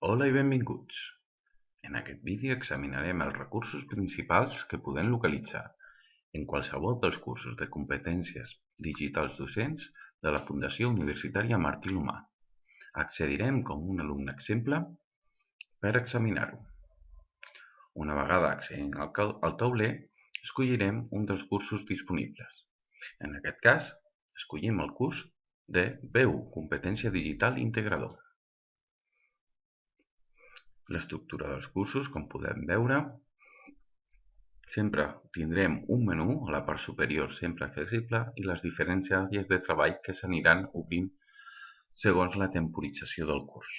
Hola i benvinguts. En aquest vídeo examinarem els recursos principals que podem localitzar en qualsevol dels cursos de competències digitals docents de la Fundació Universitària Martí l'Humà. Accedirem com un alumne exemple per examinar-ho. Una vegada accedim al tauler, escollirem un dels cursos disponibles. En aquest cas, escollim el curs de B1, Competència Digital Integrador. L'estructura dels cursos, com podem veure, sempre tindrem un menú a la part superior, sempre accessible, i les diferents àrees de treball que s'aniran obrint segons la temporització del curs.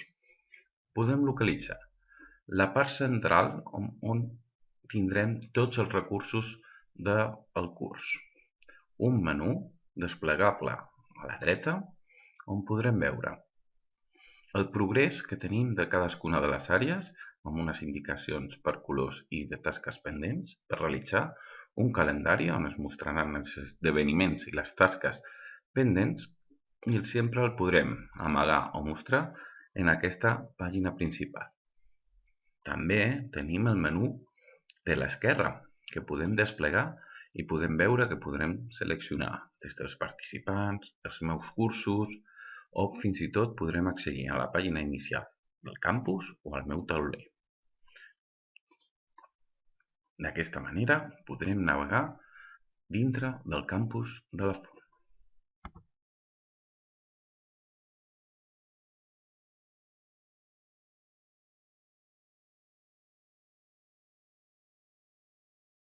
Podem localitzar la part central on tindrem tots els recursos del curs. Un menú desplegable a la dreta on podrem veure el progrés que tenim de cadascuna de les àrees, amb unes indicacions per colors i de tasques pendents per realitzar, un calendari on es mostraran els esdeveniments i les tasques pendents, i sempre el podrem amagar o mostrar en aquesta pàgina principal. També tenim el menú de l'esquerra, que podem desplegar i podem veure que podrem seleccionar des dels participants, els meus cursos, o fins i tot podrem accedir a la pàgina inicial del campus o al meu tauler. D'aquesta manera podrem navegar dintre del campus de la FUN.